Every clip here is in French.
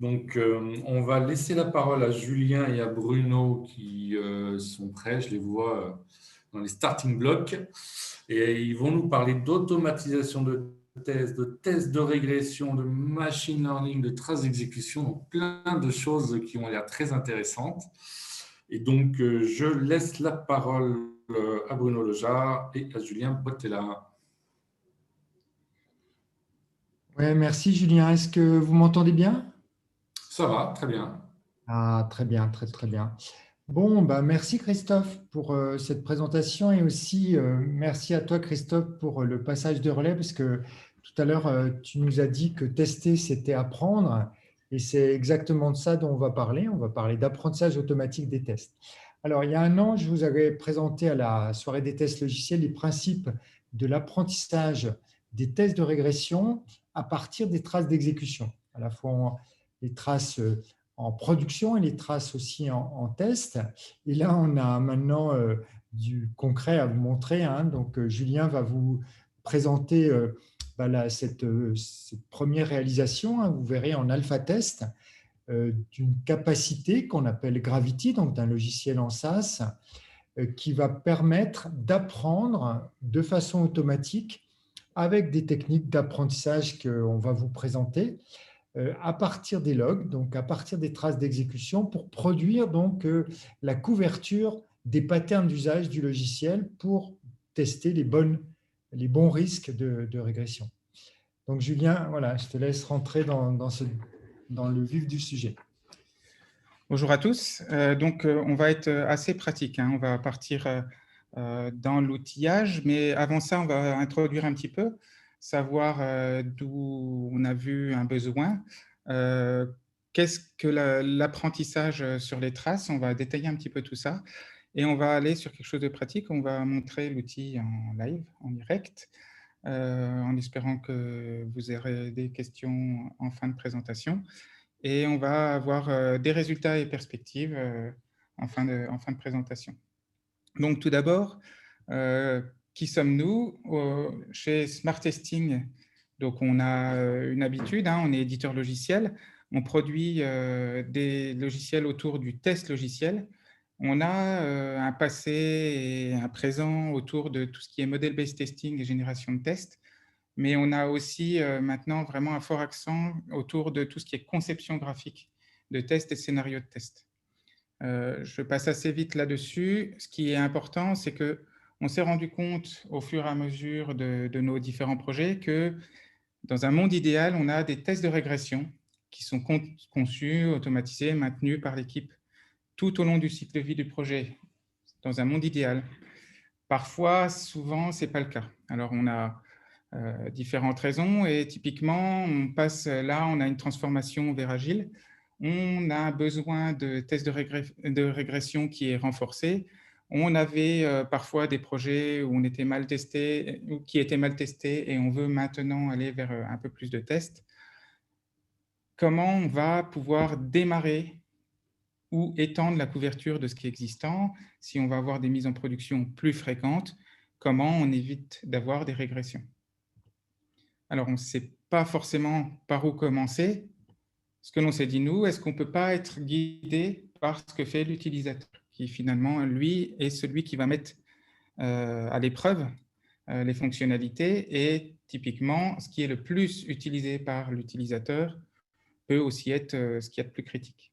Donc, on va laisser la parole à Julien et à Bruno qui sont prêts. Je les vois dans les starting blocks. Et ils vont nous parler d'automatisation de tests de régression, de machine learning, de traces d'exécution, donc plein de choses qui ont l'air très intéressantes. Et donc, je laisse la parole à Bruno Lejar et à Julien Bottella. Ouais, merci Julien. Est-ce que vous m'entendez bien? Ça va, très bien. Ah, très bien, très très bien. Bon, bah, merci Christophe pour cette présentation et aussi merci à toi Christophe pour le passage de relais parce que tout à l'heure tu nous as dit que tester c'était apprendre et c'est exactement de ça dont on va parler. On va parler d'apprentissage automatique des tests. Alors, il y a un an, je vous avais présenté à la soirée des tests logiciels les principes de l'apprentissage des tests de régression à partir des traces d'exécution, à la fois les traces en production et les traces aussi en test. Et là, on a maintenant du concret à vous montrer, hein. Donc, Julien va vous présenter cette première réalisation, hein. Vous verrez en alpha test d'une capacité qu'on appelle Gravity, donc d'un logiciel en SaaS, qui va permettre d'apprendre de façon automatique avec des techniques d'apprentissage qu'on va vous présenter à partir des logs, donc à partir des traces d'exécution, pour produire donc la couverture des patterns d'usage du logiciel pour tester les bons risques de régression. Donc Julien, voilà, je te laisse rentrer dans le vif du sujet. Bonjour à tous. On va être assez pratique, hein. On va partir dans l'outillage, mais avant ça, on va introduire un petit peu, savoir d'où on a vu un besoin. Qu'est-ce que l'apprentissage sur les traces? On va détailler un petit peu tout ça et on va aller sur quelque chose de pratique. On va montrer l'outil en live, en direct, en espérant que vous aurez des questions en fin de présentation. Et on va avoir des résultats et perspectives en fin de présentation. Donc, tout d'abord, qui sommes-nous? Chez Smart Testing, donc on a une habitude, hein, on est éditeur logiciel, on produit des logiciels autour du test logiciel. On a un passé et un présent autour de tout ce qui est model-based testing et génération de tests. Mais on a aussi maintenant vraiment un fort accent autour de tout ce qui est conception graphique de tests et scénarios de tests. Je passe assez vite là-dessus. Ce qui est important, c'est qu'on s'est rendu compte au fur et à mesure de nos différents projets que dans un monde idéal, on a des tests de régression qui sont conçus, automatisés, maintenus par l'équipe tout au long du cycle de vie du projet, dans un monde idéal. Parfois, souvent, ce n'est pas le cas. Alors, on a différentes raisons et typiquement, on passe là, on a une transformation vers agile. On a un besoin de tests de régression qui est renforcé. On avait parfois des projets où on était mal testé, ou qui étaient mal testés et on veut maintenant aller vers un peu plus de tests. Comment on va pouvoir démarrer ou étendre la couverture de ce qui est existant si on va avoir des mises en production plus fréquentes? Comment on évite d'avoir des régressions? Alors, on ne sait pas forcément par où commencer. Ce que l'on s'est dit, nous, est-ce qu'on ne peut pas être guidé par ce que fait l'utilisateur, qui finalement, lui, est celui qui va mettre à l'épreuve les fonctionnalités et typiquement, ce qui est le plus utilisé par l'utilisateur peut aussi être ce qu'il y a de plus critique.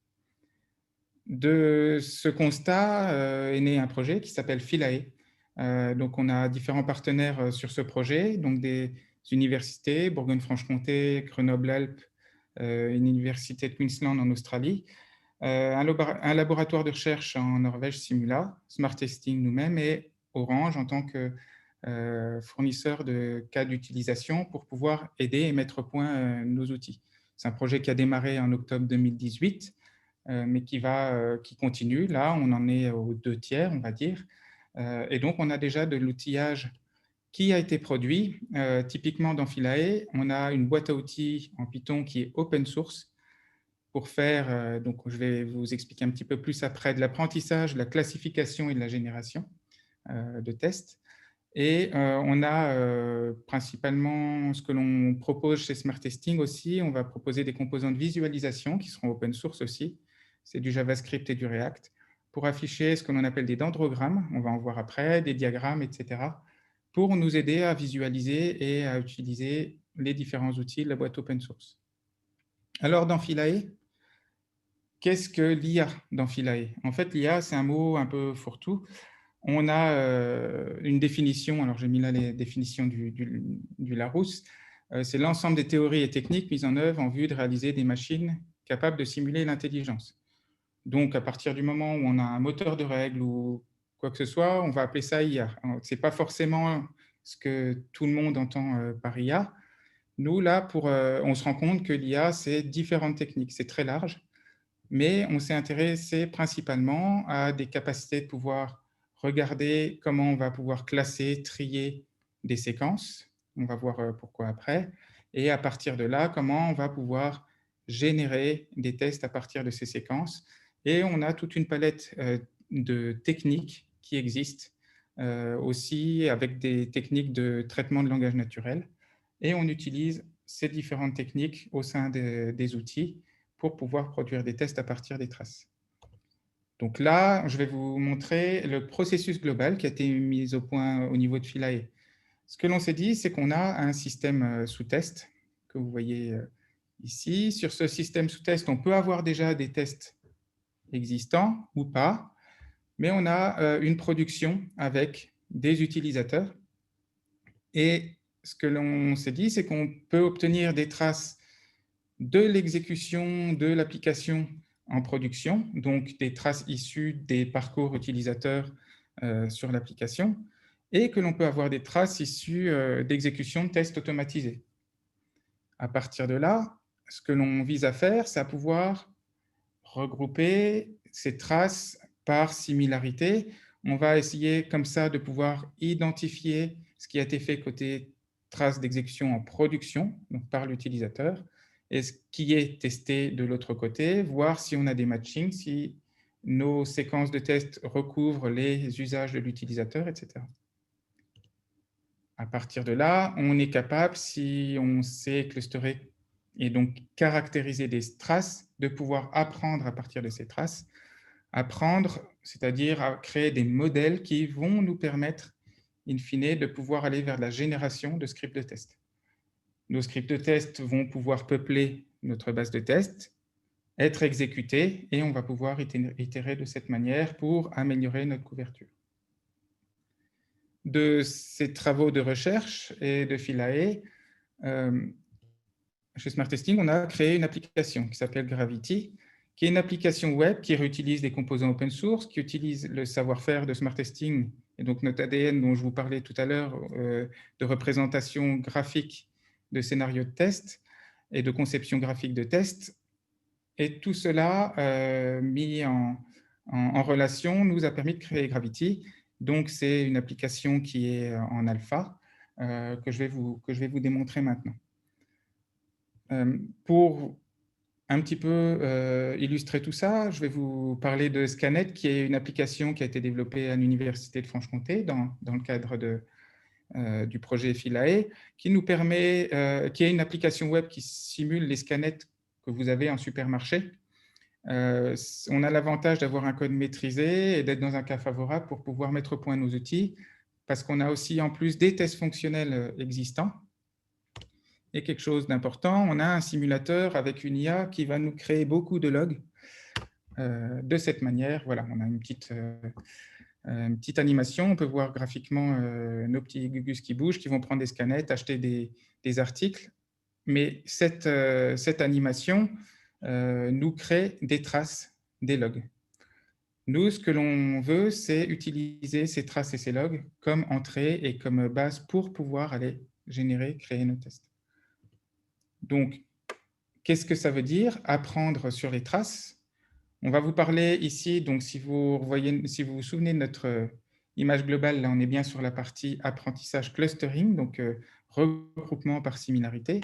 De ce constat est né un projet qui s'appelle Philae. Donc, on a différents partenaires sur ce projet, donc des universités, Bourgogne-Franche-Comté, Grenoble-Alpes, une université de Queensland en Australie, un laboratoire de recherche en Norvège, Simula, Smart Testing nous-mêmes et Orange en tant que fournisseur de cas d'utilisation pour pouvoir aider et mettre au point nos outils. C'est un projet qui a démarré en octobre 2018, mais qui continue. Là, on en est aux 2/3, on va dire. Et donc, on a déjà de l'outillage qui a été produit. Typiquement, dans Philae, on a une boîte à outils en Python qui est open source pour faire, donc je vais vous expliquer un petit peu plus après, de l'apprentissage, de la classification et de la génération de tests. Et on a principalement ce que l'on propose chez Smart Testing aussi. On va proposer des composants de visualisation qui seront open source aussi. C'est du JavaScript et du React pour afficher ce que l'on appelle des dendrogrammes. On va en voir après, des diagrammes, etc. pour nous aider à visualiser et à utiliser les différents outils de la boîte open source. Alors, dans Philae, qu'est-ce que l'IA dans Philae? En fait, l'IA, c'est un mot un peu fourre-tout. On a une définition, alors j'ai mis là les définitions du Larousse, c'est l'ensemble des théories et techniques mises en œuvre en vue de réaliser des machines capables de simuler l'intelligence. Donc, à partir du moment où on a un moteur de règles ou quoi que ce soit, on va appeler ça IA. Ce n'est pas forcément ce que tout le monde entend par IA. Nous, là, on se rend compte que l'IA, c'est différentes techniques, c'est très large, mais on s'est intéressé principalement à des capacités de pouvoir regarder comment on va pouvoir classer, trier des séquences. On va voir pourquoi après. Et à partir de là, comment on va pouvoir générer des tests à partir de ces séquences. Et on a toute une palette de techniques qui existent aussi avec des techniques de traitement de langage naturel. Et on utilise ces différentes techniques au sein des outils pour pouvoir produire des tests à partir des traces. Donc là, je vais vous montrer le processus global qui a été mis au point au niveau de Philae. Ce que l'on s'est dit, c'est qu'on a un système sous test que vous voyez ici. Sur ce système sous test, on peut avoir déjà des tests existants ou pas, mais on a une production avec des utilisateurs. Et ce que l'on s'est dit, c'est qu'on peut obtenir des traces de l'exécution de l'application en production, donc des traces issues des parcours utilisateurs sur l'application, et que l'on peut avoir des traces issues d'exécution de tests automatisés. À partir de là, ce que l'on vise à faire, c'est à pouvoir regrouper ces traces par similarité. On va essayer comme ça de pouvoir identifier ce qui a été fait côté traces d'exécution en production, donc par l'utilisateur, et ce qui est testé de l'autre côté, voir si on a des matchings, si nos séquences de tests recouvrent les usages de l'utilisateur, etc. À partir de là, on est capable, si on sait clusterer et donc caractériser des traces, de pouvoir apprendre à partir de ces traces, apprendre, c'est-à-dire à créer des modèles qui vont nous permettre, in fine, de pouvoir aller vers la génération de scripts de test. Nos scripts de test vont pouvoir peupler notre base de tests, être exécutés, et on va pouvoir itérer de cette manière pour améliorer notre couverture. De ces travaux de recherche et de Philae, chez Smart Testing, on a créé une application qui s'appelle Gravity, qui est une application web qui réutilise des composants open source, qui utilise le savoir-faire de Smart Testing, et donc notre ADN dont je vous parlais tout à l'heure, de représentation graphique de scénarios de test et de conception graphique de test. Et tout cela mis en relation nous a permis de créer Gravity. Donc, c'est une application qui est en alpha que je vais vous démontrer maintenant. Pour un petit peu illustrer tout ça, je vais vous parler de Scanet, qui est une application qui a été développée à l'Université de Franche-Comté dans le cadre du projet Philae, qui nous permet, qui est une application web qui simule les scanettes que vous avez en supermarché. On a l'avantage d'avoir un code maîtrisé et d'être dans un cas favorable pour pouvoir mettre au point nos outils, parce qu'on a aussi en plus des tests fonctionnels existants. Et quelque chose d'important, on a un simulateur avec une IA qui va nous créer beaucoup de logs. De cette manière, voilà, on a une petite animation, on peut voir graphiquement nos petits gugus qui bougent, qui vont prendre des scanettes, acheter des articles. Mais cette animation nous crée des traces, des logs. Nous, ce que l'on veut, c'est utiliser ces traces et ces logs comme entrée et comme base pour pouvoir aller générer, créer nos tests. Donc, qu'est-ce que ça veut dire? Apprendre sur les traces. On va vous parler ici, donc si vous vous souvenez de notre image globale, là on est bien sur la partie apprentissage clustering, donc regroupement par similarité.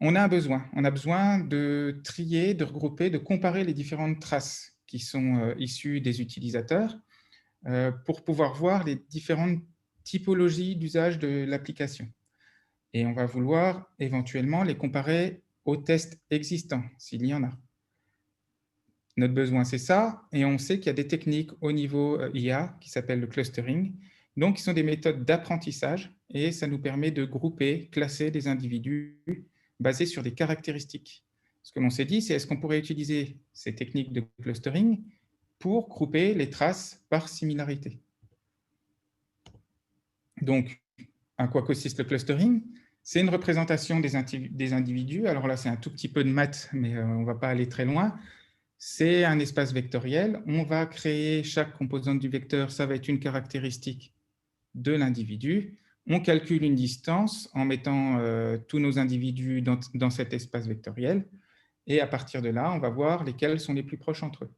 On a besoin de trier, de regrouper, de comparer les différentes traces qui sont issues des utilisateurs pour pouvoir voir les différentes typologies d'usage de l'application. Et on va vouloir éventuellement les comparer aux tests existants, s'il y en a. Notre besoin, c'est ça, et on sait qu'il y a des techniques au niveau IA qui s'appellent le clustering, donc qui sont des méthodes d'apprentissage, et ça nous permet de grouper, classer des individus basés sur des caractéristiques. Ce que l'on s'est dit, c'est est-ce qu'on pourrait utiliser ces techniques de clustering pour grouper les traces par similarité. Donc, à quoi consiste le clustering? C'est une représentation des individus. Alors là, c'est un tout petit peu de maths, mais on ne va pas aller très loin. C'est un espace vectoriel. On va créer chaque composante du vecteur, ça va être une caractéristique de l'individu. On calcule une distance en mettant tous nos individus dans cet espace vectoriel. Et à partir de là, on va voir lesquels sont les plus proches entre eux.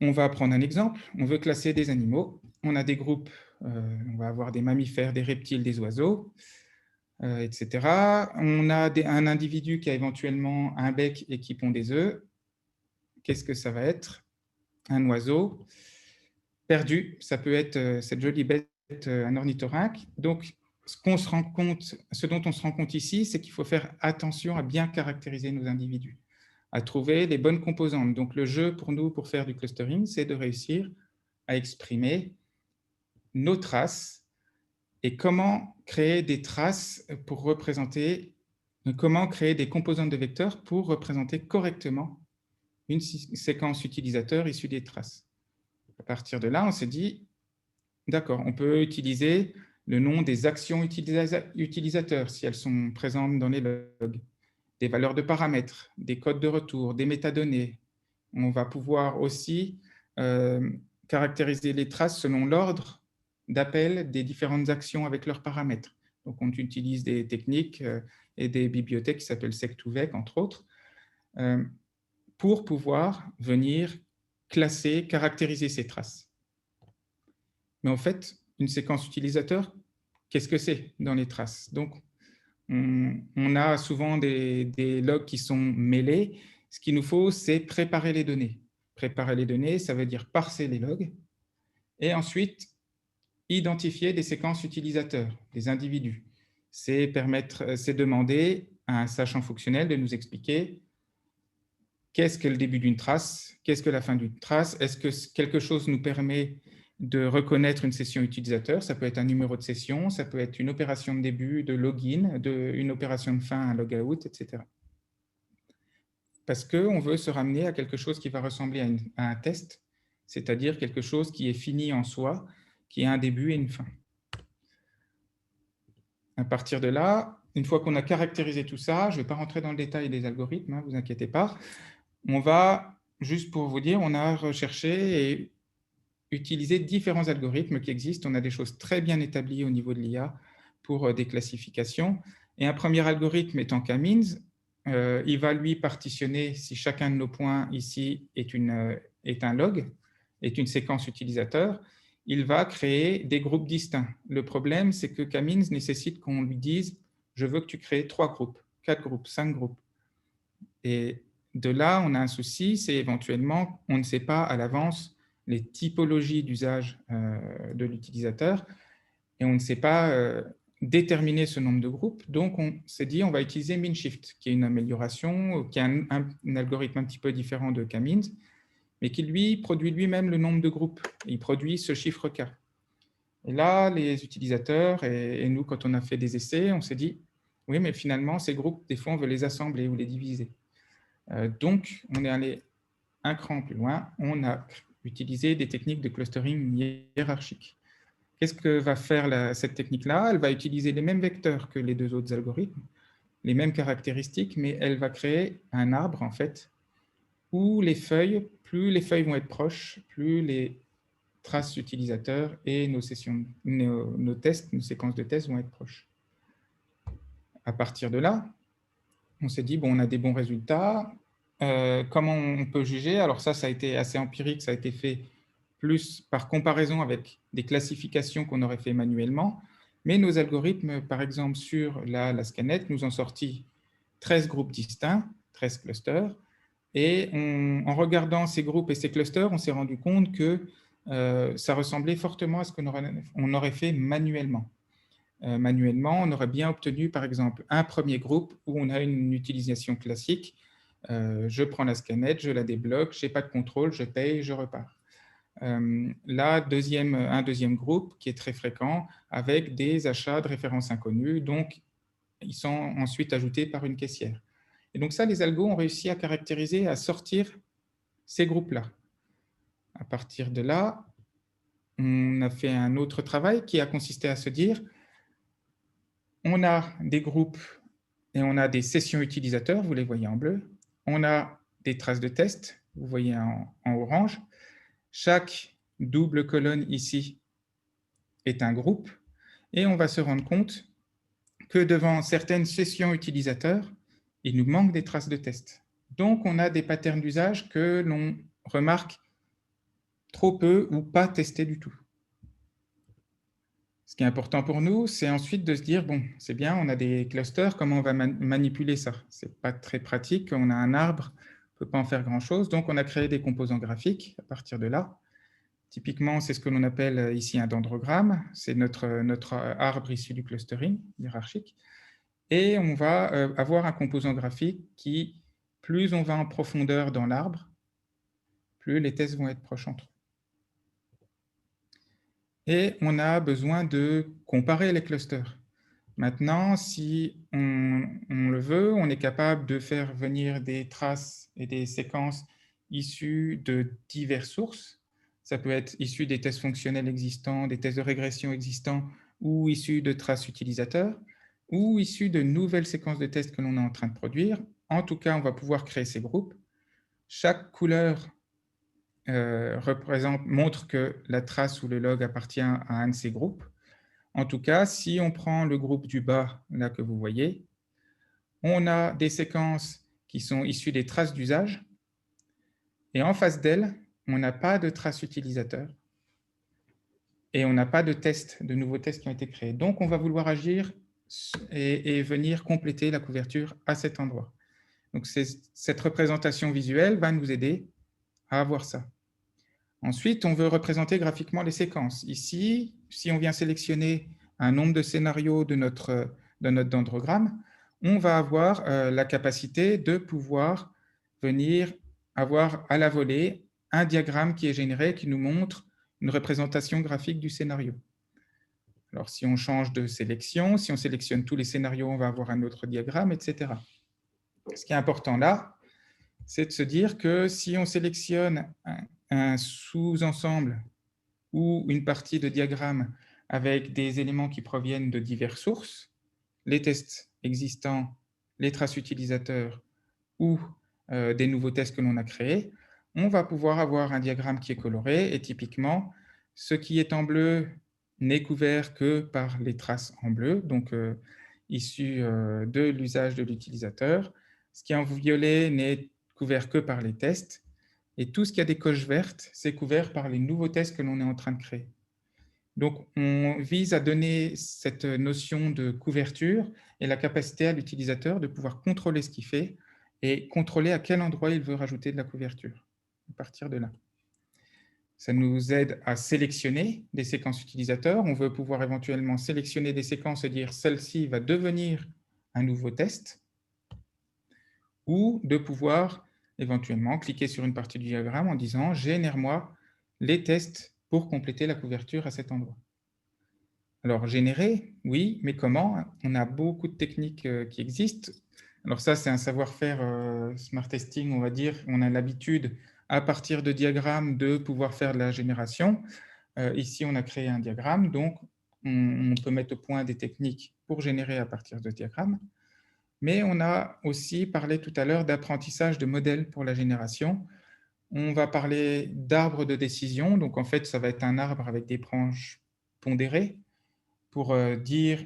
On va prendre un exemple. On veut classer des animaux. On a des groupes, on va avoir des mammifères, des reptiles, des oiseaux, etc. On a un individu qui a éventuellement un bec et qui pond des œufs. Qu'est-ce que ça va être? Un oiseau perdu. Ça peut être cette jolie bête, un ornithorynque. Donc, ce dont on se rend compte ici, c'est qu'il faut faire attention à bien caractériser nos individus, à trouver les bonnes composantes. Donc, le jeu pour nous, pour faire du clustering, c'est de réussir à exprimer nos traces et comment créer des traces pour représenter, comment créer des composantes de vecteurs pour représenter correctement une séquence utilisateur issue des traces. À partir de là, on s'est dit, d'accord, on peut utiliser le nom des actions utilisateurs si elles sont présentes dans les logs, des valeurs de paramètres, des codes de retour, des métadonnées. On va pouvoir aussi caractériser les traces selon l'ordre d'appel des différentes actions avec leurs paramètres. Donc, on utilise des techniques et des bibliothèques qui s'appellent sec2vec, entre autres, pour pouvoir venir classer, caractériser ces traces. Mais en fait, une séquence utilisateur, qu'est-ce que c'est dans les traces? Donc, on a souvent des logs qui sont mêlés. Ce qu'il nous faut, c'est préparer les données. Préparer les données, ça veut dire parser les logs et ensuite identifier des séquences utilisateurs, des individus. C'est demander à un sachant fonctionnel de nous expliquer qu'est-ce que le début d'une trace, qu'est-ce que la fin d'une trace, est-ce que quelque chose nous permet de reconnaître une session utilisateur, ça peut être un numéro de session, ça peut être une opération de début, de login, une opération de fin, un logout, etc. Parce qu'on veut se ramener à quelque chose qui va ressembler à un test, c'est-à-dire quelque chose qui est fini en soi, qui a un début et une fin. À partir de là, une fois qu'on a caractérisé tout ça, je ne vais pas rentrer dans le détail des algorithmes, ne vous inquiétez pas, on va, juste pour vous dire, on a recherché et utilisé différents algorithmes qui existent. On a des choses très bien établies au niveau de l'IA pour des classifications. Et un premier algorithme étant K-means, il va lui partitionner, si chacun de nos points ici est un log, est une séquence utilisateur, il va créer des groupes distincts. Le problème, c'est que K-means nécessite qu'on lui dise « je veux que tu crées 3 groupes, 4 groupes, 5 groupes ». Et de là, on a un souci, c'est éventuellement, on ne sait pas à l'avance les typologies d'usage de l'utilisateur et on ne sait pas déterminer ce nombre de groupes. Donc, on s'est dit, on va utiliser MinShift, qui est une amélioration, qui est un algorithme un petit peu différent de K-means, mais qui, lui, produit lui-même le nombre de groupes. Il produit ce chiffre K. Et là, les utilisateurs et nous, quand on a fait des essais, on s'est dit, oui, mais finalement, ces groupes, des fois, on veut les assembler ou les diviser. Donc, on est allé un cran plus loin, on a utilisé des techniques de clustering hiérarchique. Qu'est-ce que va faire cette technique-là? Elle va utiliser les mêmes vecteurs que les deux autres algorithmes, les mêmes caractéristiques, mais elle va créer un arbre, en fait, où les feuilles, plus les feuilles vont être proches, plus les traces utilisateurs et nos tests, nos séquences de tests vont être proches. À partir de là, on s'est dit, bon, on a des bons résultats. Comment on peut juger? Alors ça a été assez empirique, ça a été fait plus par comparaison avec des classifications qu'on aurait fait manuellement. Mais nos algorithmes, par exemple, sur la Scanet, nous ont sorti 13 groupes distincts, 13 clusters. Et en regardant ces groupes et ces clusters, on s'est rendu compte que ça ressemblait fortement à ce qu'on aurait fait manuellement. Manuellement, on aurait bien obtenu, par exemple, un premier groupe où on a une utilisation classique. Je prends la scanette, je la débloque, je n'ai pas de contrôle, je paye, je repars. Là, un deuxième groupe qui est très fréquent avec des achats de références inconnues, donc ils sont ensuite ajoutés par une caissière. Et donc ça, les algos ont réussi à caractériser, à sortir ces groupes-là. À partir de là, on a fait un autre travail qui a consisté à se dire, on a des groupes et on a des sessions utilisateurs, vous les voyez en bleu. On a des traces de test, vous voyez en orange. Chaque double colonne ici est un groupe. Et on va se rendre compte que devant certaines sessions utilisateurs, il nous manque des traces de test. Donc, on a des patterns d'usage que l'on remarque trop peu ou pas testés du tout. Ce qui est important pour nous, c'est ensuite de se dire, bon, c'est bien, on a des clusters, comment on va manipuler ça? Ce n'est pas très pratique, on a un arbre, on ne peut pas en faire grand-chose, donc on a créé des composants graphiques à partir de là. Typiquement, c'est ce que l'on appelle ici un dendrogramme, c'est notre arbre issu du clustering hiérarchique. Et on va avoir un composant graphique qui, plus on va en profondeur dans l'arbre, plus les tests vont être proches entre eux. Et on a besoin de comparer les clusters. Maintenant, si on le veut, on est capable de faire venir des traces et des séquences issues de diverses sources. Ça peut être issu des tests fonctionnels existants, des tests de régression existants, ou issus de traces utilisateurs, ou issus de nouvelles séquences de tests que l'on est en train de produire. En tout cas, on va pouvoir créer ces groupes. Chaque couleur montre que la trace ou le log appartient à un de ces groupes. En tout cas, si on prend le groupe du bas, là que vous voyez, on a des séquences qui sont issues des traces d'usage, et en face d'elles, on n'a pas de traces utilisateurs, et on n'a pas de tests, de nouveaux tests qui ont été créés. Donc, on va vouloir agir et venir compléter la couverture à cet endroit. Donc, cette représentation visuelle va nous aider à avoir ça. Ensuite, on veut représenter graphiquement les séquences. Ici, si on vient sélectionner un nombre de scénarios de notre dendrogramme, on va avoir la capacité de pouvoir venir avoir à la volée un diagramme qui est généré, qui nous montre une représentation graphique du scénario. Alors, si on change de sélection, si on sélectionne tous les scénarios, on va avoir un autre diagramme, etc. Ce qui est important là, c'est de se dire que si on sélectionne un sous-ensemble ou une partie de diagramme avec des éléments qui proviennent de diverses sources, les tests existants, les traces utilisateurs ou des nouveaux tests que l'on a créés, on va pouvoir avoir un diagramme qui est coloré et typiquement, ce qui est en bleu n'est couvert que par les traces en bleu, donc issues de l'usage de l'utilisateur. Ce qui est en violet n'est couvert que par les tests. Et tout ce qui a des coches vertes, c'est couvert par les nouveaux tests que l'on est en train de créer. Donc, on vise à donner cette notion de couverture et la capacité à l'utilisateur de pouvoir contrôler ce qu'il fait et contrôler à quel endroit il veut rajouter de la couverture, à partir de là. Ça nous aide à sélectionner des séquences utilisateurs. On veut pouvoir éventuellement sélectionner des séquences et dire celle-ci va devenir un nouveau test, ou de pouvoir éventuellement cliquer sur une partie du diagramme en disant « Génère-moi les tests pour compléter la couverture à cet endroit ». Alors, générer, oui, mais comment? On a beaucoup de techniques qui existent. Alors ça, c'est un savoir-faire smart testing, on va dire. On a l'habitude, à partir de diagrammes, de pouvoir faire de la génération. Ici, on a créé un diagramme, donc on peut mettre au point des techniques pour générer à partir de diagrammes. Mais on a aussi parlé tout à l'heure d'apprentissage de modèles pour la génération. On va parler d'arbre de décision. Donc, en fait, ça va être un arbre avec des branches pondérées pour dire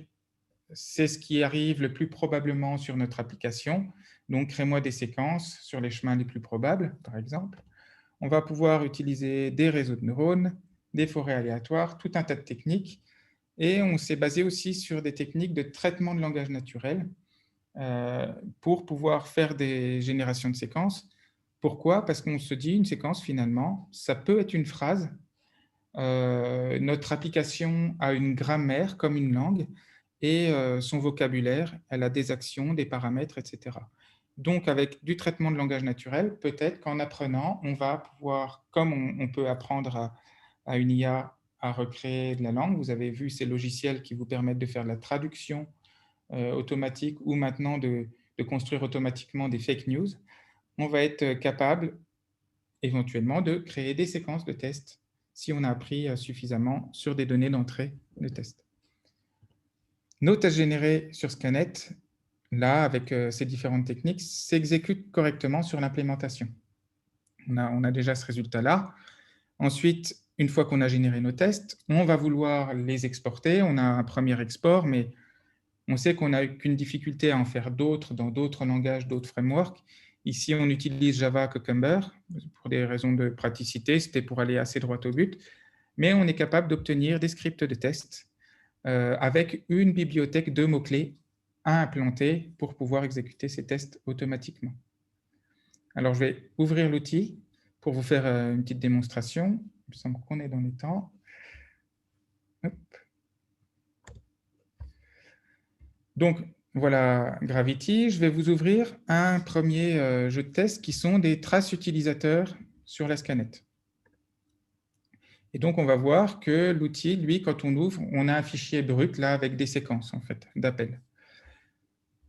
c'est ce qui arrive le plus probablement sur notre application. Donc, crée-moi des séquences sur les chemins les plus probables, par exemple. On va pouvoir utiliser des réseaux de neurones, des forêts aléatoires, tout un tas de techniques. Et on s'est basé aussi sur des techniques de traitement de langage naturel pour pouvoir faire des générations de séquences. Pourquoi? Parce qu'on se dit, une séquence, finalement, ça peut être une phrase, notre application a une grammaire comme une langue et son vocabulaire, elle a des actions, des paramètres, etc. Donc, avec du traitement de langage naturel, peut-être qu'en apprenant, on va pouvoir, comme on peut apprendre à une IA à recréer de la langue, vous avez vu ces logiciels qui vous permettent de faire de la traduction automatique ou maintenant de construire automatiquement des fake news, on va être capable éventuellement de créer des séquences de tests si on a appris suffisamment sur des données d'entrée de test. Nos tests générés sur Scanet, là, avec ces différentes techniques, s'exécutent correctement sur l'implémentation. On a déjà ce résultat-là. Ensuite, une fois qu'on a généré nos tests, on va vouloir les exporter. On a un premier export, mais on sait qu'on n'a qu'une difficulté à en faire d'autres dans d'autres langages, d'autres frameworks. Ici, on utilise Java Cucumber pour des raisons de praticité. C'était pour aller assez droit au but. Mais on est capable d'obtenir des scripts de test avec une bibliothèque de mots-clés à implanter pour pouvoir exécuter ces tests automatiquement. Alors, je vais ouvrir l'outil pour vous faire une petite démonstration. Il me semble qu'on est dans les temps. Hop. Donc, voilà Gravity. Je vais vous ouvrir un premier jeu de test qui sont des traces utilisateurs sur la Scanet. Et donc, on va voir que l'outil, lui, quand on ouvre, on a un fichier brut là avec des séquences en fait d'appels.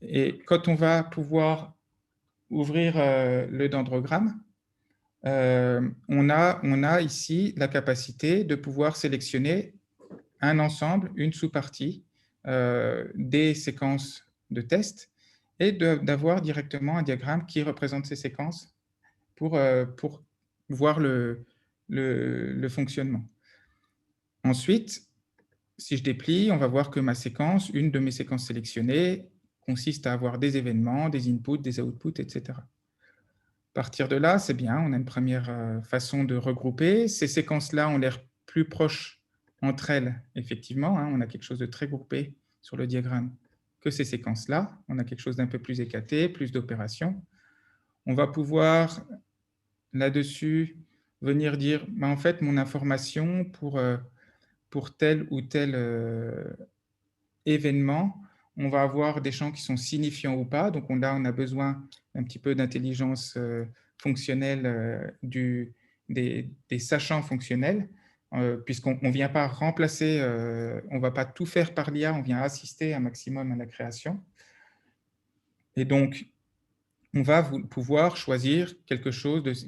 Et quand on va pouvoir ouvrir le dendrogramme, on a ici la capacité de pouvoir sélectionner un ensemble, une sous-partie des séquences de test et d'avoir directement un diagramme qui représente ces séquences pour voir le fonctionnement. Ensuite, si je déplie, on va voir que ma séquence, une de mes séquences sélectionnées, consiste à avoir des événements, des inputs, des outputs, etc. À partir de là, c'est bien, on a une première façon de regrouper. Ces séquences-là ont l'air plus proches entre elles, effectivement. On a quelque chose de très groupé sur le diagramme que ces séquences-là. On a quelque chose d'un peu plus éclaté, plus d'opérations. On va pouvoir, là-dessus, venir dire, en fait, mon information pour tel ou tel événement, on va avoir des champs qui sont signifiants ou pas. Donc là, on a besoin un petit peu d'intelligence fonctionnelle des sachants fonctionnels, puisqu'on ne vient pas remplacer, on ne va pas tout faire par l'IA, on vient assister un maximum à la création. Et donc, on va pouvoir choisir quelque chose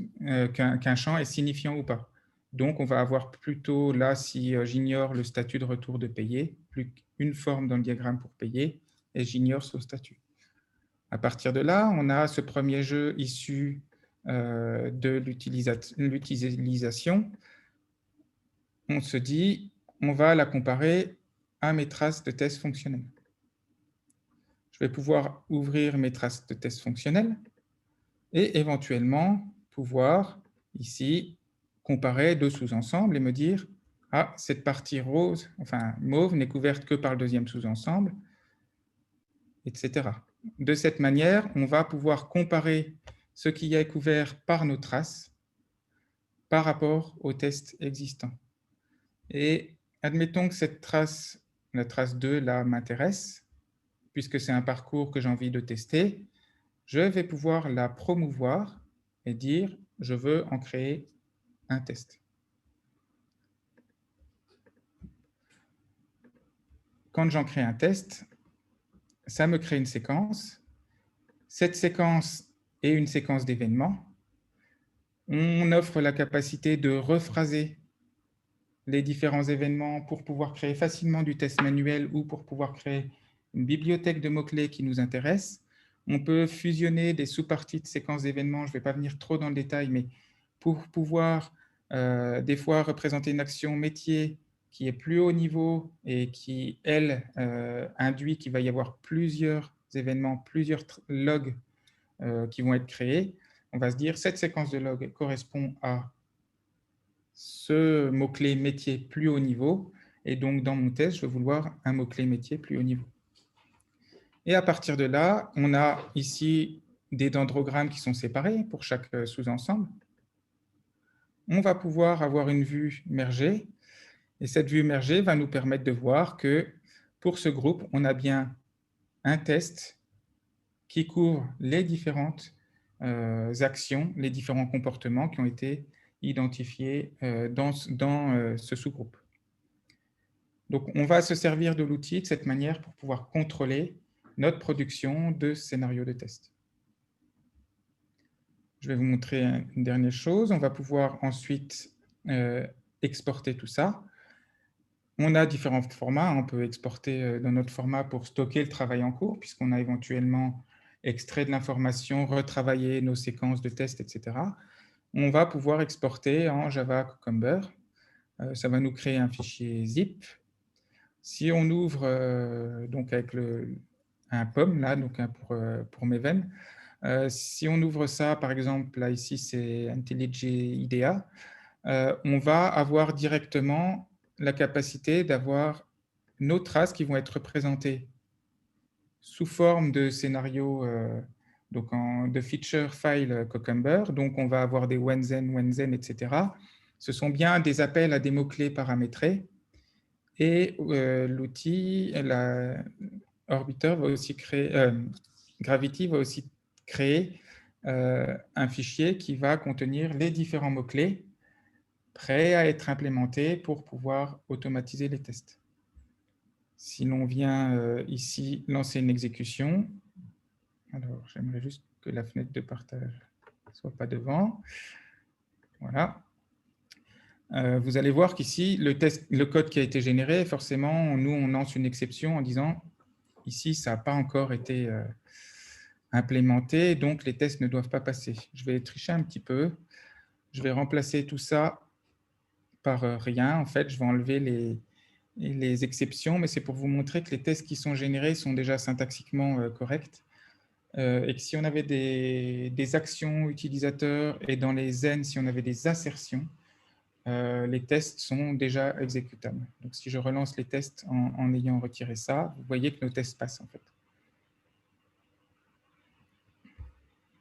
qu'un champ est signifiant ou pas. Donc, on va avoir plutôt, là, si j'ignore le statut de retour de payé, plus qu'une forme dans le diagramme pour payer, et j'ignore son statut. À partir de là, on a ce premier jeu issu de l'utilisation. On se dit, on va la comparer à mes traces de tests fonctionnels. Je vais pouvoir ouvrir mes traces de tests fonctionnels et éventuellement pouvoir, ici, comparer deux sous-ensembles et me dire « Ah, cette partie rose, enfin mauve, n'est couverte que par le deuxième sous-ensemble, etc. » De cette manière, on va pouvoir comparer ce qui est couvert par nos traces par rapport aux tests existants. Et admettons que cette trace, la trace 2, là, m'intéresse, puisque c'est un parcours que j'ai envie de tester, je vais pouvoir la promouvoir et dire « je veux en créer un test ». Quand j'en crée un test, ça me crée une séquence. Cette séquence est une séquence d'événements. On offre la capacité de rephraser les différents événements pour pouvoir créer facilement du test manuel ou pour pouvoir créer une bibliothèque de mots-clés qui nous intéresse. On peut fusionner des sous-parties de séquences d'événements. Je ne vais pas venir trop dans le détail, mais pour pouvoir des fois représenter une action métier qui est plus haut niveau et qui, elle, induit qu'il va y avoir plusieurs événements, plusieurs logs qui vont être créés. On va se dire, cette séquence de log correspond à ce mot-clé métier plus haut niveau. Et donc, dans mon test, je vais vouloir un mot-clé métier plus haut niveau. Et à partir de là, on a ici des dendrogrammes qui sont séparés pour chaque sous-ensemble. On va pouvoir avoir une vue mergée. Et cette vue immergée va nous permettre de voir que pour ce groupe, on a bien un test qui couvre les différentes actions, les différents comportements qui ont été identifiés dans ce sous-groupe. Donc, on va se servir de l'outil de cette manière pour pouvoir contrôler notre production de scénarios de test. Je vais vous montrer une dernière chose. On va pouvoir ensuite exporter tout ça. On a différents formats. On peut exporter dans notre format pour stocker le travail en cours, puisqu'on a éventuellement extrait de l'information, retravaillé nos séquences de tests, etc. On va pouvoir exporter en Java Cucumber. Ça va nous créer un fichier zip. Si on ouvre donc avec un POM, là, donc pour Maven, si on ouvre ça, par exemple, là, ici, c'est IntelliJ IDEA, on va avoir directement la capacité d'avoir nos traces qui vont être représentées sous forme de scénario, donc de feature file Cucumber. Donc, on va avoir des wenzen, etc. Ce sont bien des appels à des mots-clés paramétrés. Et l'outil, Orbiter va aussi créer, Gravity va aussi créer un fichier qui va contenir les différents mots-clés prêts à être implémentés pour pouvoir automatiser les tests. Si l'on vient ici lancer une exécution, alors j'aimerais juste que la fenêtre de partage ne soit pas devant. Voilà. Vous allez voir qu'ici, le code qui a été généré, forcément, nous, on lance une exception en disant, ici, ça n'a pas encore été implémenté, donc les tests ne doivent pas passer. Je vais tricher un petit peu. Je vais remplacer tout ça par rien. En fait, je vais enlever les exceptions, mais c'est pour vous montrer que les tests qui sont générés sont déjà syntaxiquement corrects. Et que si on avait des actions utilisateurs et dans les N, si on avait des assertions, les tests sont déjà exécutables. Donc, si je relance les tests en ayant retiré ça, vous voyez que nos tests passent en fait.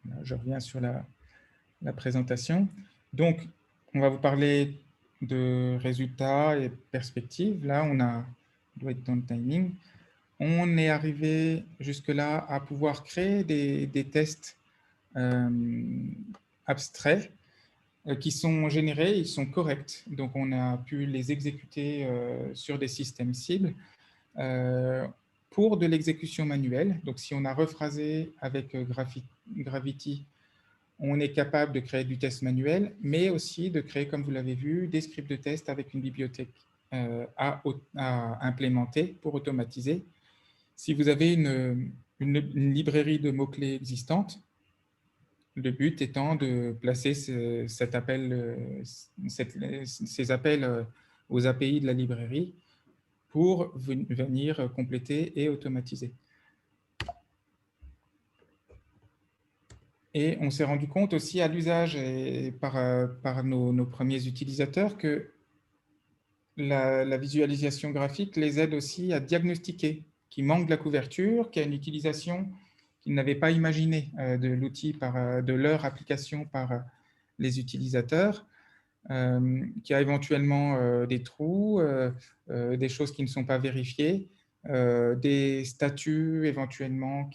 Là, je reviens sur la présentation. Donc, on va vous parler de résultats et perspectives. Là, on doit être dans le timing. On est arrivé jusque-là à pouvoir créer des tests abstraits qui sont générés, ils sont corrects. Donc, on a pu les exécuter sur des systèmes cibles pour de l'exécution manuelle. Donc, si on a rephrasé avec Gravity, on est capable de créer du test manuel, mais aussi de créer, comme vous l'avez vu, des scripts de test avec une bibliothèque à implémenter pour automatiser. Si vous avez une librairie de mots-clés existante, le but étant de placer ces appels aux API de la librairie pour venir compléter et automatiser. Et on s'est rendu compte aussi à l'usage par nos premiers utilisateurs que la visualisation graphique les aide aussi à diagnostiquer qu'il manque de la couverture, qu'il y a une utilisation qu'ils n'avaient pas imaginée de l'outil, de leur application par les utilisateurs, qu'il y a éventuellement des trous, des choses qui ne sont pas vérifiées, des statuts éventuellement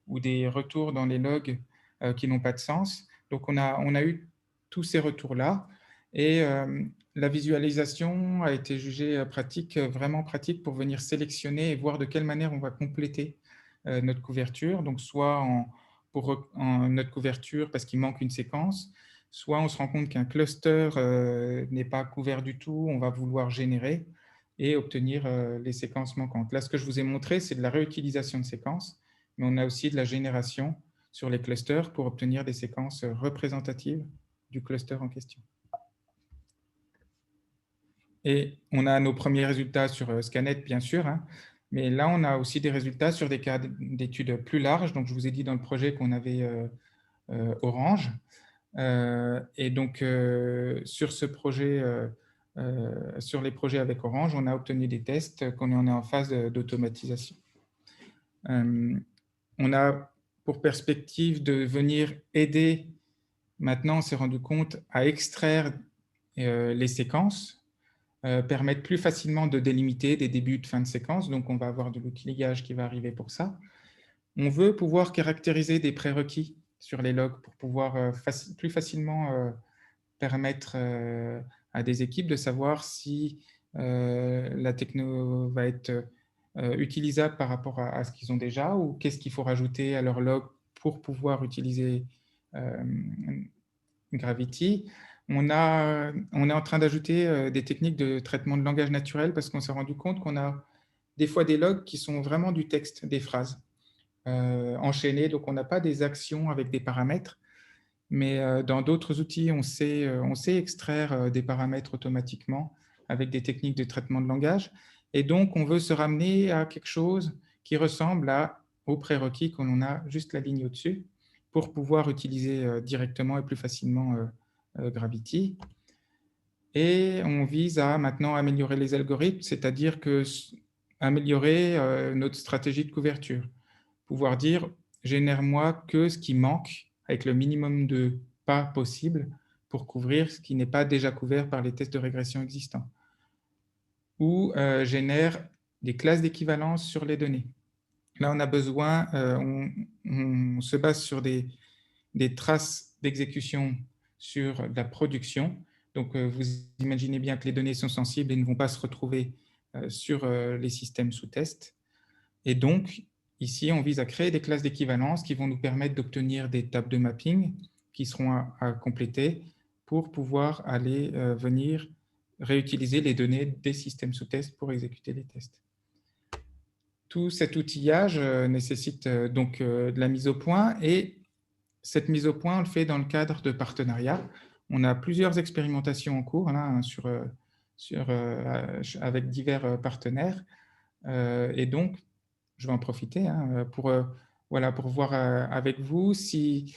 ou des retours dans les logs qui n'ont pas de sens. Donc, on a eu tous ces retours-là et la visualisation a été jugée vraiment pratique pour venir sélectionner et voir de quelle manière on va compléter notre couverture. Donc, soit pour notre couverture parce qu'il manque une séquence, soit on se rend compte qu'un cluster n'est pas couvert du tout, on va vouloir générer et obtenir les séquences manquantes. Là, ce que je vous ai montré, c'est de la réutilisation de séquences, mais on a aussi de la génération sur les clusters pour obtenir des séquences représentatives du cluster en question. Et on a nos premiers résultats sur Scanet, bien sûr, hein, mais là, on a aussi des résultats sur des cas d'études plus larges. Donc, je vous ai dit dans le projet qu'on avait Orange. Et donc, sur ce projet, sur les projets avec Orange, on a obtenu des tests qu'on est en phase d'automatisation. On a pour perspective de venir aider, maintenant on s'est rendu compte, à extraire les séquences permettent plus facilement de délimiter des débuts de fin de séquence. Donc, on va avoir de l'outillage qui va arriver pour ça. On veut pouvoir caractériser des prérequis sur les logs pour pouvoir plus facilement permettre à des équipes de savoir si la techno va être utilisable par rapport à ce qu'ils ont déjà ou qu'est-ce qu'il faut rajouter à leur log pour pouvoir utiliser Gravity. On est en train d'ajouter des techniques de traitement de langage naturel parce qu'on s'est rendu compte qu'on a des fois des logs qui sont vraiment du texte, des phrases enchaînées. Donc, on n'a pas des actions avec des paramètres, mais dans d'autres outils, on sait extraire des paramètres automatiquement avec des techniques de traitement de langage. Et donc, on veut se ramener à quelque chose qui ressemble aux prérequis qu'on a juste la ligne au-dessus pour pouvoir utiliser directement et plus facilement Gravity. Et on vise à maintenant améliorer les algorithmes, c'est-à-dire améliorer notre stratégie de couverture. Pouvoir dire, génère-moi que ce qui manque avec le minimum de pas possible pour couvrir ce qui n'est pas déjà couvert par les tests de régression existants. Ou génère des classes d'équivalence sur les données. Là, on a besoin, on se base sur des traces d'exécution sur la production. Donc, vous imaginez bien que les données sont sensibles et ne vont pas se retrouver sur les systèmes sous test. Et donc, ici, on vise à créer des classes d'équivalence qui vont nous permettre d'obtenir des tables de mapping qui seront à compléter pour pouvoir aller venir réutiliser les données des systèmes sous test pour exécuter les tests. Tout cet outillage nécessite donc de la mise au point et cette mise au point, on le fait dans le cadre de partenariats. On a plusieurs expérimentations en cours là, avec divers partenaires. Et donc, je vais en profiter pour voir avec vous si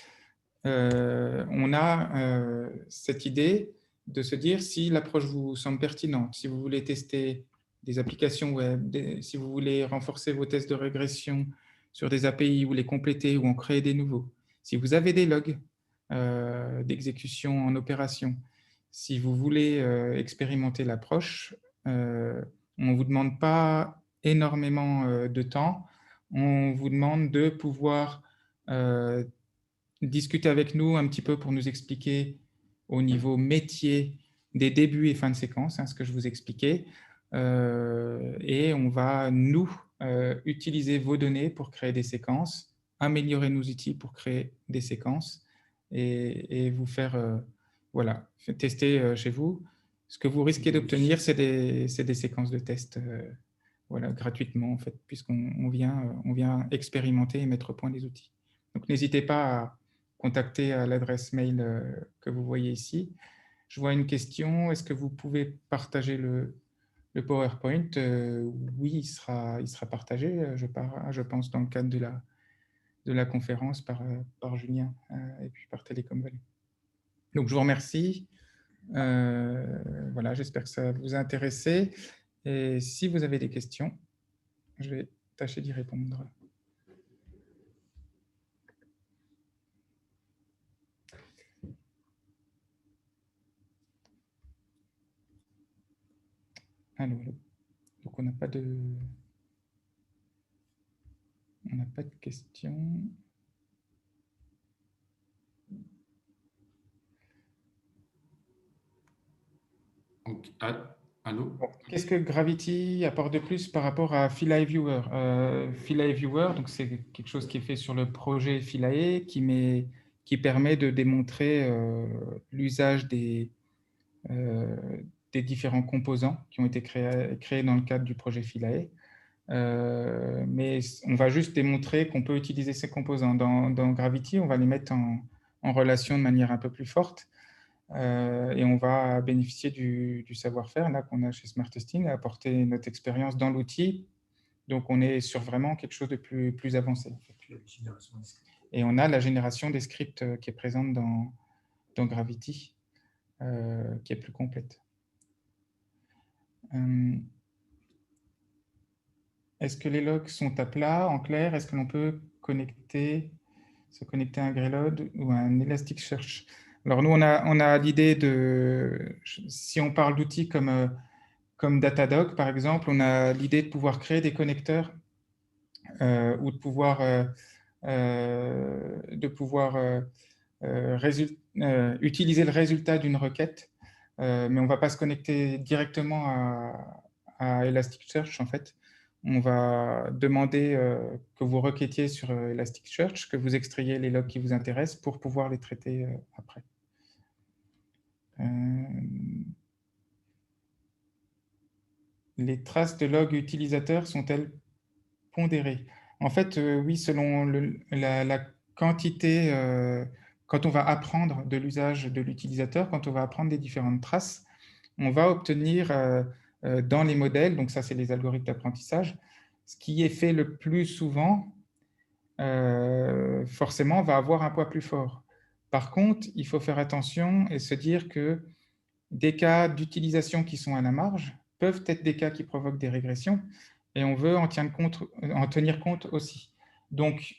on a cette idée de se dire si l'approche vous semble pertinente, si vous voulez tester des applications web, si vous voulez renforcer vos tests de régression sur des API ou les compléter ou en créer des nouveaux. Si vous avez des logs d'exécution en opération, si vous voulez expérimenter l'approche, on ne vous demande pas énormément de temps. On vous demande de pouvoir discuter avec nous un petit peu pour nous expliquer au niveau métier des débuts et fins de séquence, ce que je vous expliquais. Et on va, nous, utiliser vos données pour créer des séquences, améliorer nos outils pour créer des séquences et vous faire tester chez vous. Ce que vous risquez d'obtenir, c'est des séquences de tests gratuitement, en fait, puisqu'on vient expérimenter et mettre au point des outils. Donc, n'hésitez pas à contacter à l'adresse mail que vous voyez ici. Je vois une question. Est-ce que vous pouvez partager le PowerPoint? Oui, il sera partagé, je pense, dans le cadre de la conférence par Julien et puis par Telecom Valley. Donc, je vous remercie. Voilà, j'espère que ça vous a intéressé. Et si vous avez des questions, je vais tâcher d'y répondre. Allô. Donc, on n'a pas de questions. Allô. Qu'est-ce que Gravity apporte de plus par rapport à Philae Viewer? Philae Viewer, donc c'est quelque chose qui est fait sur le projet Philae qui permet de démontrer l'usage des différents composants qui ont été créés dans le cadre du projet Philae. Mais on va juste démontrer qu'on peut utiliser ces composants. Dans Gravity, on va les mettre en relation de manière un peu plus forte. Et on va bénéficier du savoir-faire qu'on a chez Smart Testing, à apporter notre expérience dans l'outil. Donc, on est sur vraiment quelque chose de plus avancé. Et on a la génération des scripts qui est présente dans Gravity, qui est plus complète. Est-ce que les logs sont à plat, en clair? Est-ce que l'on peut se connecter à un Greylog ou à un Elasticsearch? Alors nous, on a l'idée de, si on parle d'outils comme comme Datadog, par exemple, on a l'idée de pouvoir créer des connecteurs ou de pouvoir utiliser le résultat d'une requête, mais on ne va pas se connecter directement à Elasticsearch, en fait. On va demander que vous requêtiez sur Elasticsearch, que vous extrayez les logs qui vous intéressent pour pouvoir les traiter après. Les traces de log utilisateurs sont-elles pondérées? En fait, oui, selon la quantité, quand on va apprendre de l'usage de l'utilisateur, quand on va apprendre des différentes traces, on va obtenir dans les modèles, donc ça c'est les algorithmes d'apprentissage, ce qui est fait le plus souvent, forcément va avoir un poids plus fort. Par contre, il faut faire attention et se dire que des cas d'utilisation qui sont à la marge peuvent être des cas qui provoquent des régressions et on veut en tenir compte aussi. Donc,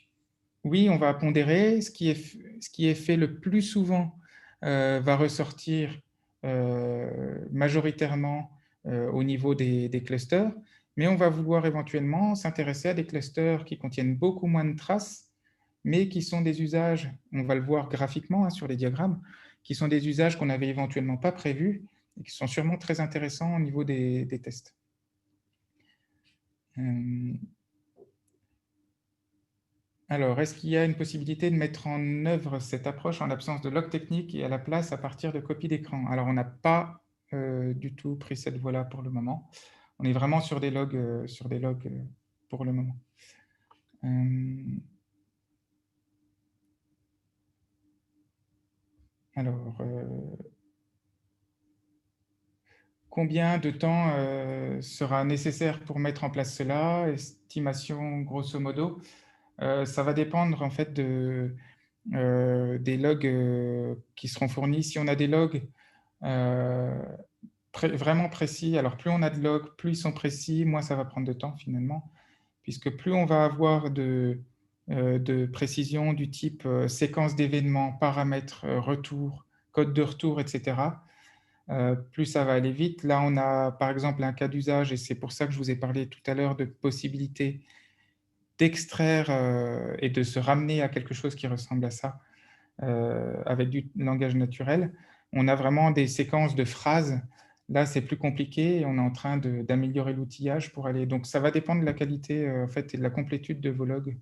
oui, on va pondérer. Ce qui est fait le plus souvent va ressortir majoritairement au niveau des clusters, mais on va vouloir éventuellement s'intéresser à des clusters qui contiennent beaucoup moins de traces, mais qui sont des usages, on va le voir graphiquement sur les diagrammes, qui sont des usages qu'on n'avait éventuellement pas prévus et qui sont sûrement très intéressants au niveau des tests. Alors, est-ce qu'il y a une possibilité de mettre en œuvre cette approche en l'absence de log technique et à la place à partir de copies d'écran? Alors, on n'a pas du tout pris cette voie-là pour le moment. On est vraiment sur des logs, pour le moment. Alors, combien de temps sera nécessaire pour mettre en place cela? Estimation grosso modo. Ça va dépendre en fait des logs qui seront fournis. Si on a des logs vraiment précis, alors plus on a de logs, plus ils sont précis, moins ça va prendre de temps finalement, puisque plus on va avoir de précision du type séquence d'événements, paramètres, retour, code de retour, etc., plus ça va aller vite. Là, on a par exemple un cas d'usage, et c'est pour ça que je vous ai parlé tout à l'heure de possibilité d'extraire et de se ramener à quelque chose qui ressemble à ça avec du langage naturel. On a vraiment des séquences de phrases. Là, c'est plus compliqué et on est en train d'améliorer l'outillage pour aller. Donc, ça va dépendre de la qualité en fait, et de la complétude de vos logs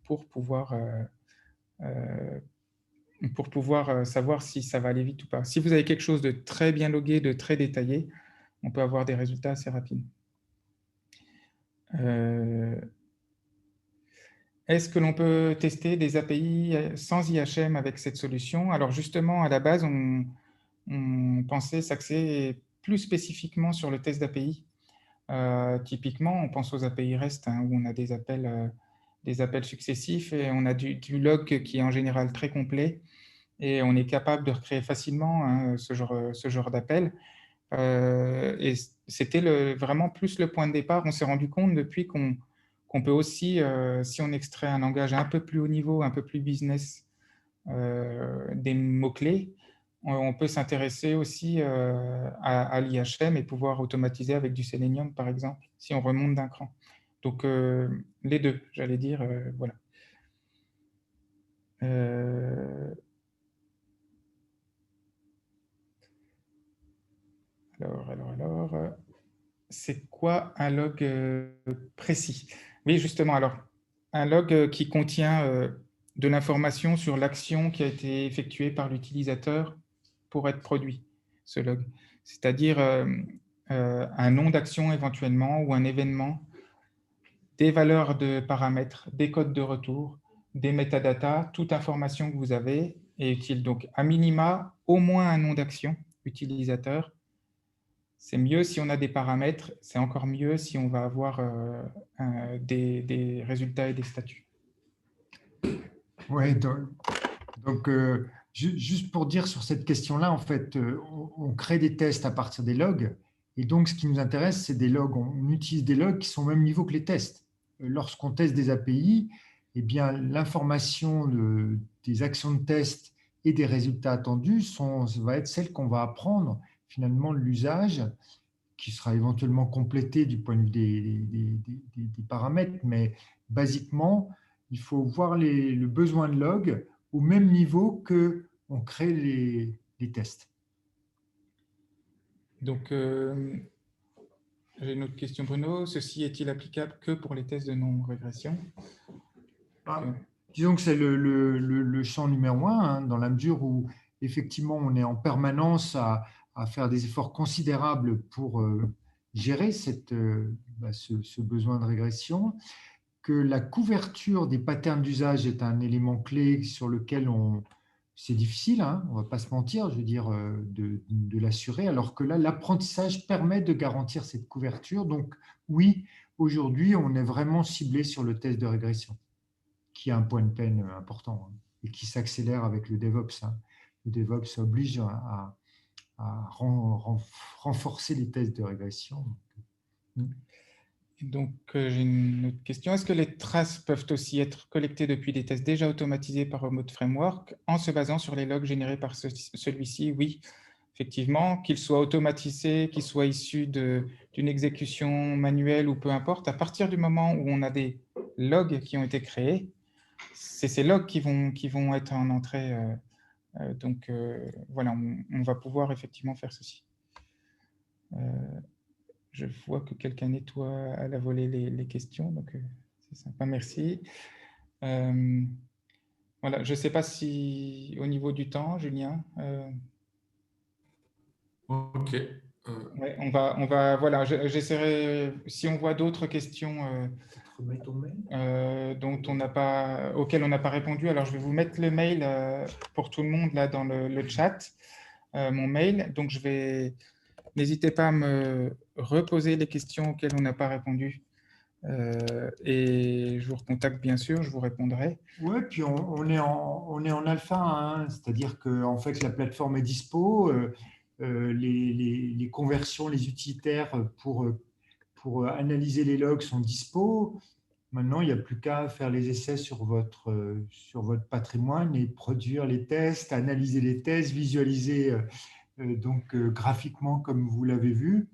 pour pouvoir savoir si ça va aller vite ou pas. Si vous avez quelque chose de très bien logué, de très détaillé, on peut avoir des résultats assez rapides. Est-ce que l'on peut tester des API sans IHM avec cette solution? Alors justement, à la base, on pensait s'axer plus spécifiquement sur le test d'API. Typiquement, on pense aux API REST, où on a des appels successifs et on a du log qui est en général très complet et on est capable de recréer facilement ce genre d'appel. Et c'était vraiment plus le point de départ. On s'est rendu compte depuis qu'on peut aussi, si on extrait un langage un peu plus haut niveau, un peu plus business, des mots-clés, on peut s'intéresser aussi à l'IHM et pouvoir automatiser avec du Selenium, par exemple, si on remonte d'un cran. Donc, les deux, j'allais dire, voilà. Alors, c'est quoi un log précis? Oui, justement, alors, un log qui contient de l'information sur l'action qui a été effectuée par l'utilisateur pour être produit, ce log. C'est-à-dire un nom d'action éventuellement ou un événement, des valeurs de paramètres, des codes de retour, des métadatas, toute information que vous avez est utile. Donc, à minima, au moins un nom d'action utilisateur. C'est mieux si on a des paramètres, c'est encore mieux si on va avoir des résultats et des statuts. Oui, donc juste pour dire sur cette question-là, en fait, on crée des tests à partir des logs. Et donc, ce qui nous intéresse, c'est des logs. On utilise des logs qui sont au même niveau que les tests. Lorsqu'on teste des API, eh bien, l'information des actions de test et des résultats attendus va être celle qu'on va apprendre finalement de l'usage qui sera éventuellement complété du point de vue des paramètres, mais basiquement, il faut voir le besoin de log au même niveau qu'on crée les tests. Donc, j'ai une autre question, Bruno. Ceci est-il applicable que pour les tests de non-régression? Disons que c'est le champ numéro 1, hein, dans la mesure où, effectivement, on est en permanence à faire des efforts considérables pour gérer ce besoin de régression, que la couverture des patterns d'usage est un élément clé sur lequel c'est difficile, hein, on ne va pas se mentir, je veux dire, de l'assurer, alors que là, l'apprentissage permet de garantir cette couverture. Donc, oui, aujourd'hui, on est vraiment ciblé sur le test de régression, qui a un point de peine important, hein, et qui s'accélère avec le DevOps. Hein. Le DevOps oblige à renforcer les tests de régression. Donc, j'ai une autre question. Est-ce que les traces peuvent aussi être collectées depuis des tests déjà automatisés par Remote Framework en se basant sur les logs générés par celui-ci? Oui, effectivement, qu'ils soient automatisés, qu'ils soient issus d'une exécution manuelle ou peu importe, à partir du moment où on a des logs qui ont été créés, c'est ces logs qui vont être en entrée. Donc, voilà, on va pouvoir effectivement faire ceci. Je vois que quelqu'un nettoie à la volée les questions, donc c'est sympa, merci. Voilà, je ne sais pas si au niveau du temps, Julien. Ok. Ouais, on va, voilà, j'essaierai, si on voit d'autres questions dont on n'a pas, auxquelles on n'a pas répondu, alors je vais vous mettre le mail pour tout le monde là dans le chat, mon mail. Donc n'hésitez pas à me reposer les questions auxquelles on n'a pas répondu. Et je vous recontacte bien sûr, je vous répondrai. Oui, puis on est en alpha, hein, c'est-à-dire que en fait, la plateforme est dispo, les conversions, les utilitaires pour analyser les logs sont dispo. Maintenant, il n'y a plus qu'à faire les essais sur votre patrimoine et produire les tests, analyser les tests, visualiser graphiquement comme vous l'avez vu.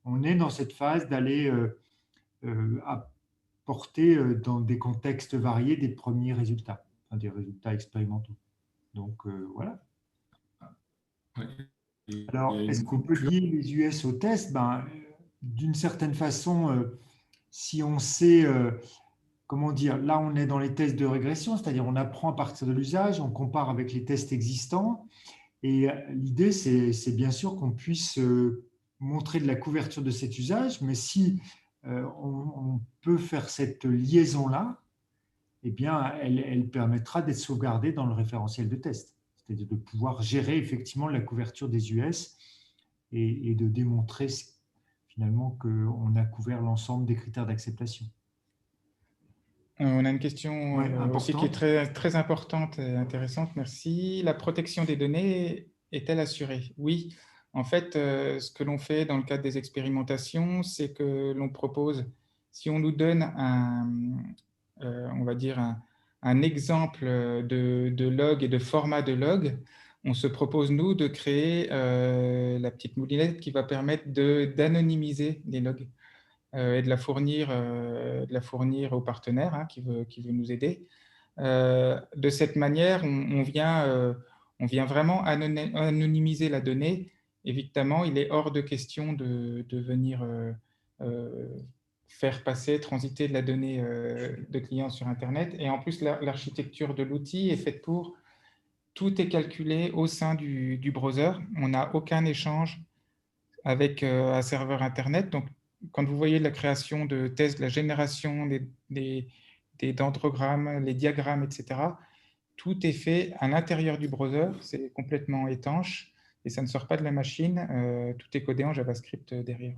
On est dans cette phase d'aller apporter dans des contextes variés des premiers résultats, enfin, des résultats expérimentaux. Donc voilà. Alors, est-ce qu'on peut lier les US au test? D'une certaine façon, si on sait, comment dire, là on est dans les tests de régression, c'est-à-dire on apprend à partir de l'usage, on compare avec les tests existants, et l'idée c'est bien sûr qu'on puisse montrer de la couverture de cet usage, mais si on peut faire cette liaison-là, eh bien, elle permettra d'être sauvegardée dans le référentiel de test, c'est-à-dire de pouvoir gérer effectivement la couverture des US et de démontrer finalement qu'on a couvert l'ensemble des critères d'acceptation. On a une question aussi qui est très, très importante et intéressante, merci. La protection des données est-elle assurée? Oui. En fait, ce que l'on fait dans le cadre des expérimentations, c'est que l'on propose, si on nous donne on va dire un exemple de log et de format de log, on se propose, nous, de créer la petite moulinette qui va permettre d'anonymiser les logs et de la fournir au partenaire hein, qui veut nous aider. De cette manière, on vient vraiment anonymiser la donnée. Évidemment, il est hors de question de venir faire passer, transiter de la donnée de clients sur Internet. Et en plus, l'architecture de l'outil est faite pour tout est calculé au sein du browser. On n'a aucun échange avec un serveur Internet. Donc, quand vous voyez la création de tests, la génération des dendrogrammes, les diagrammes, etc., tout est fait à l'intérieur du browser. C'est complètement étanche et ça ne sort pas de la machine. Tout est codé en JavaScript derrière.